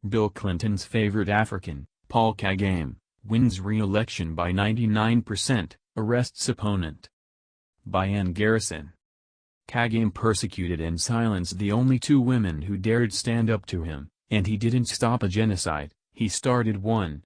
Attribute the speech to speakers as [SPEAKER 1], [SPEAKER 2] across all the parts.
[SPEAKER 1] Bill Clinton's favorite African, Paul Kagame, wins re-election by 99%, arrests opponent. By Ann Garrison. Kagame persecuted and silenced the only two women who dared stand up to him, and he didn't stop a genocide, he started one.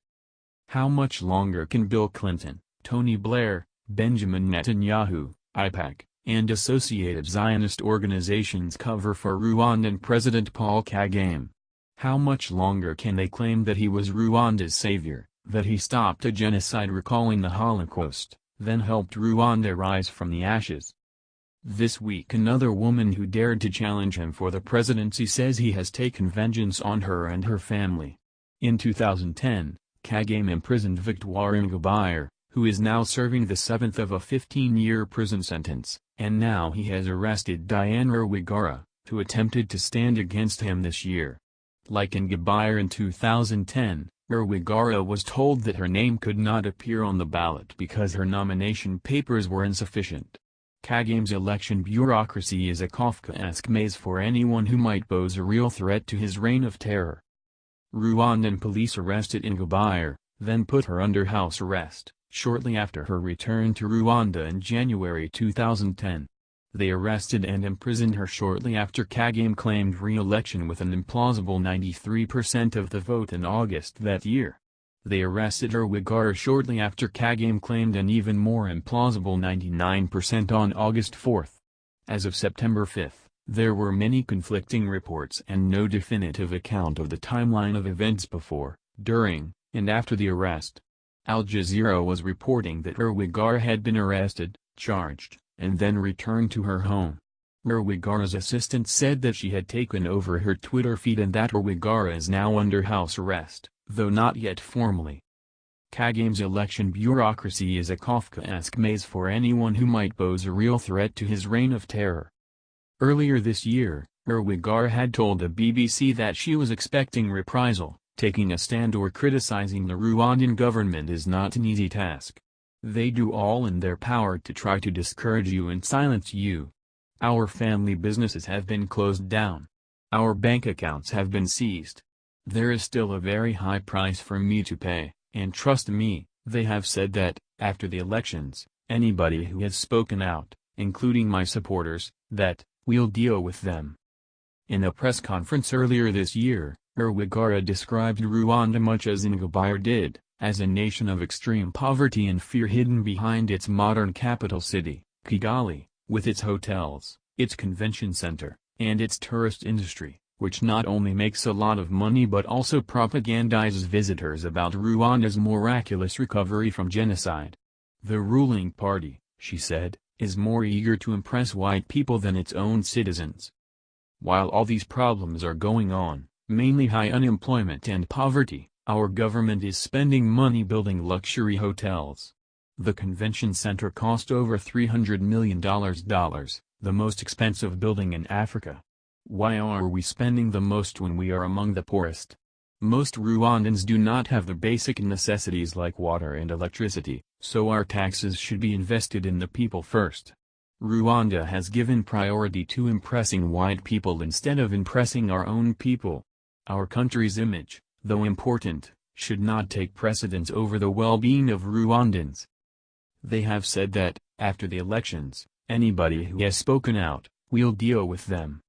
[SPEAKER 1] How much longer can Bill Clinton, Tony Blair, Benjamin Netanyahu, AIPAC, and associated Zionist organizations cover for Rwandan President Paul Kagame? How much longer can they claim that he was Rwanda's savior, that he stopped a genocide recalling the Holocaust, then helped Rwanda rise from the ashes? This week another woman who dared to challenge him for the presidency says he has taken vengeance on her and her family. In 2010, Kagame imprisoned Victoire Ingabire, who is now serving the 7th of a 15-year prison sentence, and now he has arrested Diane Rwigara, who attempted to stand against him this year. Like Ingabire in 2010, Rwigara was told that her name could not appear on the ballot because her nomination papers were insufficient. Kagame's election bureaucracy is a Kafkaesque maze for anyone who might pose a real threat to his reign of terror. Rwandan police arrested Ingabire, then put her under house arrest, shortly after her return to Rwanda in January 2010. They arrested and imprisoned her shortly after Kagame claimed re-election with an implausible 93% of the vote in August that year. They arrested Rwigara shortly after Kagame claimed an even more implausible 99% on August 4. As of September 5, there were many conflicting reports and no definitive account of the timeline of events before, during, and after the arrest. Al Jazeera was reporting that Rwigara had been arrested, charged, and then returned to her home. Rwigara's assistant said that she had taken over her Twitter feed and that Rwigara is now under house arrest, though not yet formally. Kagame's election bureaucracy is a Kafkaesque maze for anyone who might pose a real threat to his reign of terror. Earlier this year, Rwigara had told the BBC that she was expecting reprisal. Taking a stand or criticizing the Rwandan government is not an easy task. They do all in their power to try to discourage you and silence you. Our family businesses have been closed down. Our bank accounts have been seized. There is still a very high price for me to pay, and trust me, they have said that, after the elections, anybody who has spoken out, including my supporters, that, we'll deal with them. In a press conference earlier this year, Rwigara described Rwanda much as Ingabire did, as a nation of extreme poverty and fear hidden behind its modern capital city, Kigali, with its hotels, its convention center, and its tourist industry, which not only makes a lot of money but also propagandizes visitors about Rwanda's miraculous recovery from genocide. The ruling party, she said, is more eager to impress white people than its own citizens. While all these problems are going on, mainly high unemployment and poverty, our government is spending money building luxury hotels. The convention center cost over $300 million, the most expensive building in Africa. Why are we spending the most when we are among the poorest? Most Rwandans do not have the basic necessities like water and electricity, so our taxes should be invested in the people first. Rwanda has given priority to impressing white people instead of impressing our own people. Our country's image, though important, should not take precedence over the well-being of Rwandans. They have said that, after the elections, anybody who has spoken out, we'll deal with them.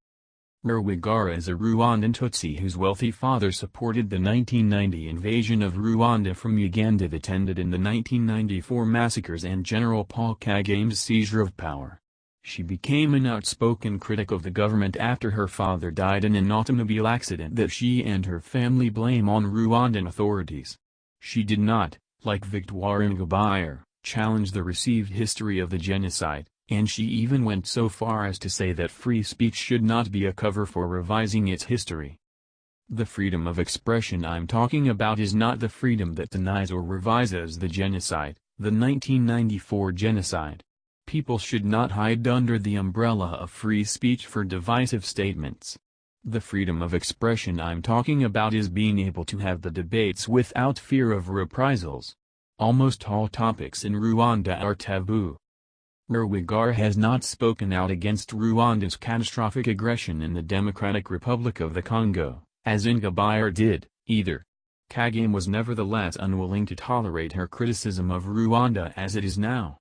[SPEAKER 1] Rwigara is a Rwandan Tutsi whose wealthy father supported the 1990 invasion of Rwanda from Uganda that ended in the 1994 massacres and General Paul Kagame's seizure of power. She became an outspoken critic of the government after her father died in an automobile accident that she and her family blame on Rwandan authorities. She did not, like Victoire Ingabire, challenge the received history of the genocide, and she even went so far as to say that free speech should not be a cover for revising its history. The freedom of expression I'm talking about is not the freedom that denies or revises the genocide, the 1994 genocide. People should not hide under the umbrella of free speech for divisive statements. The freedom of expression I'm talking about is being able to have the debates without fear of reprisals. Almost all topics in Rwanda are taboo. Rwigara has not spoken out against Rwanda's catastrophic aggression in the Democratic Republic of the Congo, as Ingabire did, either. Kagame was nevertheless unwilling to tolerate her criticism of Rwanda as it is now.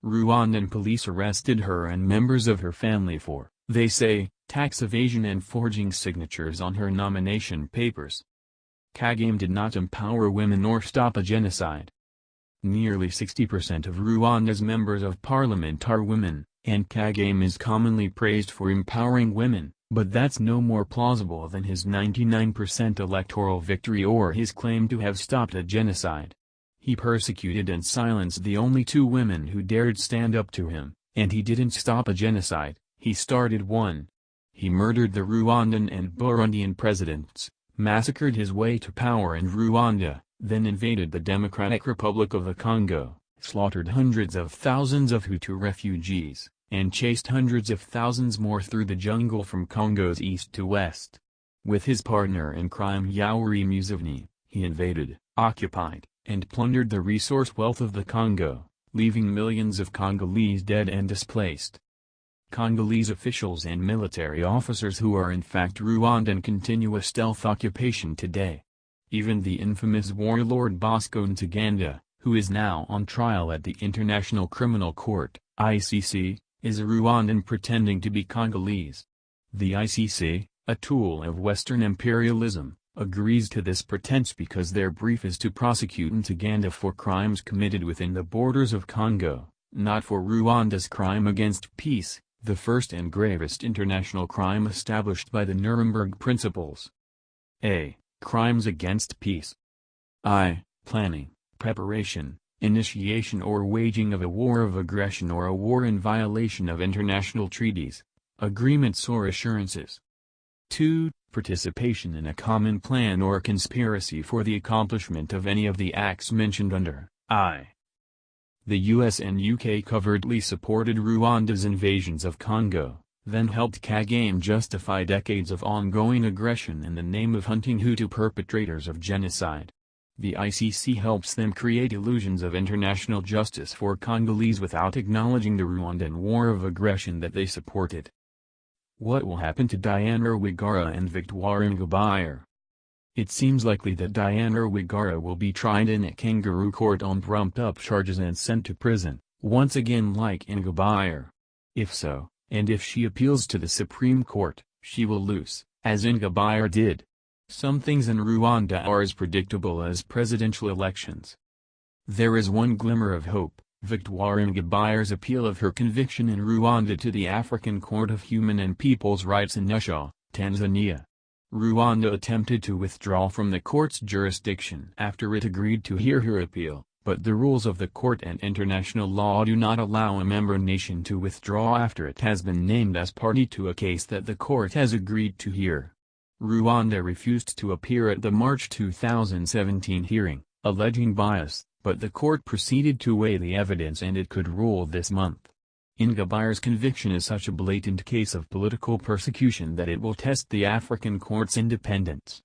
[SPEAKER 1] Rwandan police arrested her and members of her family for, they say, tax evasion and forging signatures on her nomination papers. Kagame did not empower women or stop a genocide. Nearly 60% of Rwanda's members of parliament are women, and Kagame is commonly praised for empowering women, but that's no more plausible than his 99% electoral victory or his claim to have stopped a genocide. He persecuted and silenced the only two women who dared stand up to him, and he didn't stop a genocide, he started one. He murdered the Rwandan and Burundian presidents, massacred his way to power in Rwanda, then invaded the Democratic Republic of the Congo, slaughtered hundreds of thousands of Hutu refugees, and chased hundreds of thousands more through the jungle from Congo's east to west. With his partner in crime Yoweri Museveni, he invaded, occupied, and plundered the resource wealth of the Congo, leaving millions of Congolese dead and displaced. Congolese officials and military officers who are in fact Rwandan continue a stealth occupation today. Even the infamous warlord Bosco Ntaganda, who is now on trial at the International Criminal Court, ICC, is a Rwandan pretending to be Congolese. The ICC, a tool of Western imperialism, agrees to this pretense because their brief is to prosecute Ntaganda for crimes committed within the borders of Congo, not for Rwanda's crime against peace, the first and gravest international crime established by the Nuremberg Principles. A. Crimes against peace. I. Planning, preparation, initiation or waging of a war of aggression or a war in violation of international treaties, agreements or assurances. 2. Participation in a common plan or conspiracy for the accomplishment of any of the acts mentioned under I. The US and UK covertly supported Rwanda's invasions of Congo, then helped Kagame justify decades of ongoing aggression in the name of hunting Hutu perpetrators of genocide. The ICC helps them create illusions of international justice for Congolese without acknowledging the Rwandan war of aggression that they supported. What will happen to Diane Rwigara and Victoire Ingabire? It seems likely that Diane Rwigara will be tried in a kangaroo court on trumped-up charges and sent to prison, once again like Ingabire. If so, and if she appeals to the Supreme Court, she will lose, as Ingabire did. Some things in Rwanda are as predictable as presidential elections. There is one glimmer of hope: Victoire Ingabire's appeal of her conviction in Rwanda to the African Court of Human and People's Rights in Arusha, Tanzania. Rwanda attempted to withdraw from the court's jurisdiction after it agreed to hear her appeal, but the rules of the court and international law do not allow a member nation to withdraw after it has been named as party to a case that the court has agreed to hear. Rwanda refused to appear at the March 2017 hearing, alleging bias, but the court proceeded to weigh the evidence and it could rule this month. Ingabire's conviction is such a blatant case of political persecution that it will test the African court's independence.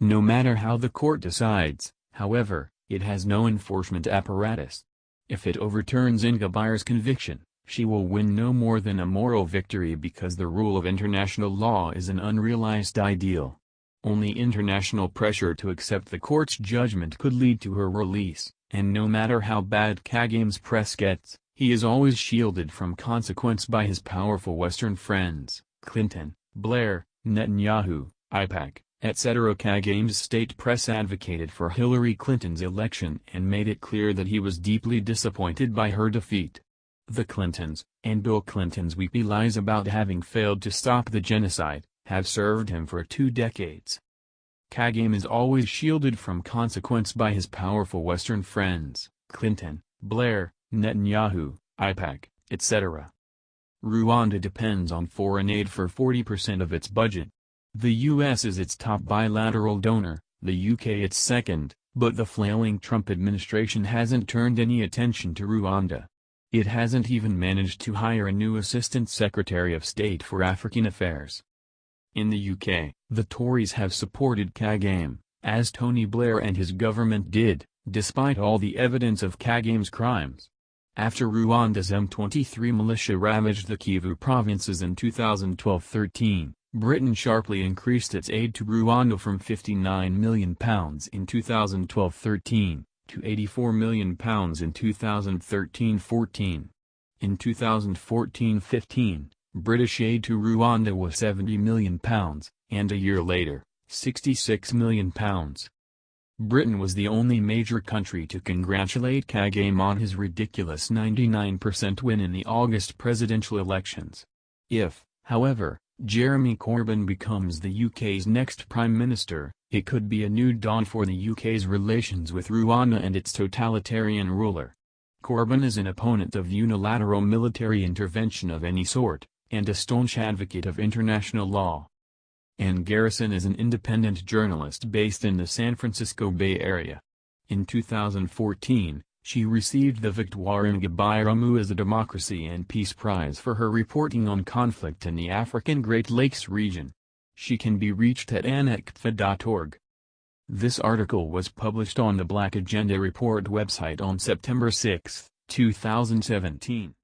[SPEAKER 1] No matter how the court decides, however, it has no enforcement apparatus. If it overturns Ingabire's conviction, she will win no more than a moral victory because the rule of international law is an unrealized ideal. Only international pressure to accept the court's judgment could lead to her release, and no matter how bad Kagame's press gets, he is always shielded from consequence by his powerful Western friends, Clinton, Blair, Netanyahu, AIPAC, etc. Kagame's state press advocated for Hillary Clinton's election and made it clear that he was deeply disappointed by her defeat. The Clintons, and Bill Clinton's weepy lies about having failed to stop the genocide, have served him for 2 decades. Kagame is always shielded from consequence by his powerful Western friends, Clinton, Blair, Netanyahu, AIPAC, etc. Rwanda depends on foreign aid for 40% of its budget. The US is its top bilateral donor, the UK its second, but the flailing Trump administration hasn't turned any attention to Rwanda. It hasn't even managed to hire a new Assistant Secretary of State for African Affairs. In the UK, the Tories have supported Kagame, as Tony Blair and his government did, despite all the evidence of Kagame's crimes. After Rwanda's M23 militia ravaged the Kivu provinces in 2012-13, Britain sharply increased its aid to Rwanda from £59 million in 2012-13, to £84 million in 2013-14. In 2014-15, British aid to Rwanda was £70 million, and a year later, £66 million. Britain was the only major country to congratulate Kagame on his ridiculous 99% win in the August presidential elections. If, however, Jeremy Corbyn becomes the UK's next Prime Minister, it could be a new dawn for the UK's relations with Rwanda and its totalitarian ruler. Corbyn is an opponent of unilateral military intervention of any sort, and a staunch advocate of international law. Ann Garrison is an independent journalist based in the San Francisco Bay Area. In 2014, she received the Victoire Ingabire as a Democracy and Peace Prize for her reporting on conflict in the African Great Lakes region. She can be reached at anekfa.org. This article was published on the Black Agenda Report website on September 6, 2017.